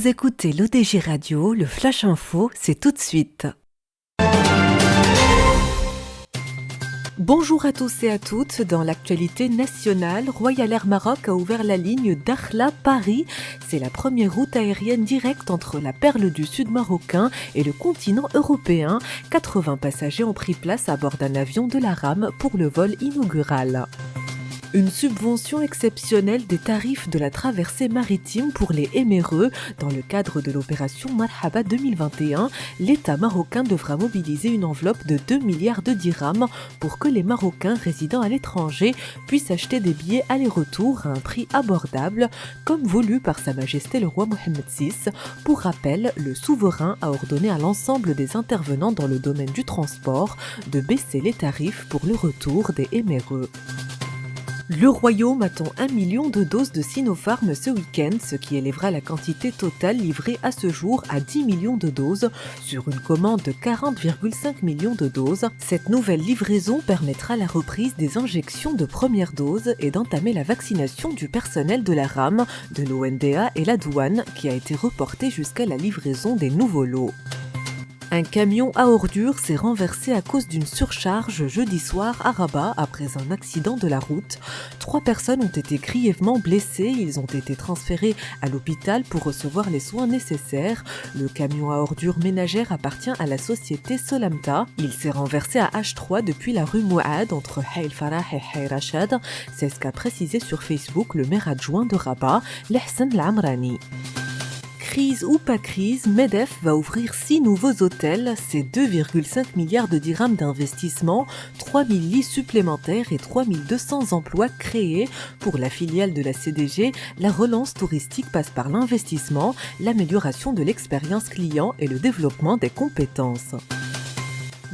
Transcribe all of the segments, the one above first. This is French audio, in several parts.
Vous écoutez l'ODG Radio, le Flash Info, c'est tout de suite. Bonjour à tous et à toutes. Dans l'actualité nationale, Royal Air Maroc a ouvert la ligne Dakhla-Paris. C'est la première route aérienne directe entre la perle du sud marocain et le continent européen. 80 passagers ont pris place à bord d'un avion de la RAM pour le vol inaugural. Une subvention exceptionnelle des tarifs de la traversée maritime pour les éméreux. Dans le cadre de l'opération Marhaba 2021, l'État marocain devra mobiliser une enveloppe de 2 milliards de dirhams pour que les Marocains résidant à l'étranger puissent acheter des billets aller-retour à un prix abordable, comme voulu par Sa Majesté le roi Mohammed VI. Pour rappel, le souverain a ordonné à l'ensemble des intervenants dans le domaine du transport de baisser les tarifs pour le retour des éméreux. Le Royaume attend 1 million de doses de Sinopharm ce week-end, ce qui élèvera la quantité totale livrée à ce jour à 10 millions de doses sur une commande de 40,5 millions de doses. Cette nouvelle livraison permettra la reprise des injections de première dose et d'entamer la vaccination du personnel de la RAM, de l'ONDA et la douane, qui a été reportée jusqu'à la livraison des nouveaux lots. Un camion à ordures s'est renversé à cause d'une surcharge jeudi soir à Rabat après un accident de la route. 3 personnes ont été grièvement blessées. Ils ont été transférés à l'hôpital pour recevoir les soins nécessaires. Le camion à ordures ménagères appartient à la société Solamta. Il s'est renversé à H3 depuis la rue Mouad entre Hay El Farah et Hay Rachad. C'est ce qu'a précisé sur Facebook le maire adjoint de Rabat, Lehsen Lamrani. Crise ou pas crise, MEDEF va ouvrir 6 nouveaux hôtels, c'est 2,5 milliards de dirhams d'investissement, 3000 lits supplémentaires et 3200 emplois créés. Pour la filiale de la CDG, la relance touristique passe par l'investissement, l'amélioration de l'expérience client et le développement des compétences.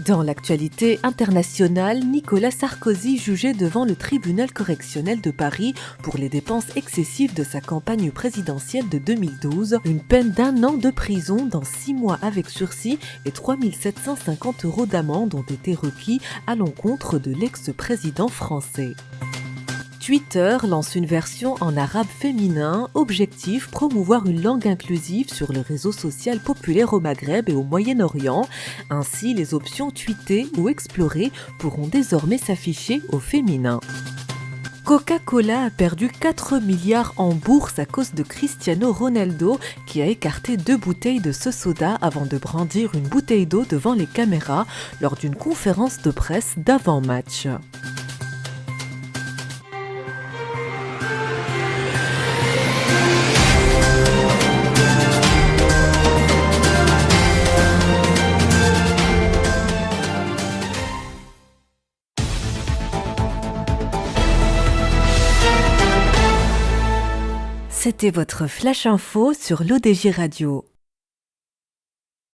Dans l'actualité internationale, Nicolas Sarkozy jugé devant le tribunal correctionnel de Paris pour les dépenses excessives de sa campagne présidentielle de 2012. Une peine d'1 an de prison dans 6 mois avec sursis et 3 750 € d'amende ont été requis à l'encontre de l'ex-président français. Twitter lance une version en arabe féminin. Objectif, promouvoir une langue inclusive sur le réseau social populaire au Maghreb et au Moyen-Orient. Ainsi, les options tweeter ou explorer pourront désormais s'afficher au féminin. Coca-Cola a perdu 4 milliards en bourse à cause de Cristiano Ronaldo qui a écarté 2 bouteilles de ce soda avant de brandir une bouteille d'eau devant les caméras lors d'une conférence de presse d'avant-match. C'était votre Flash Info sur l'ODG Radio.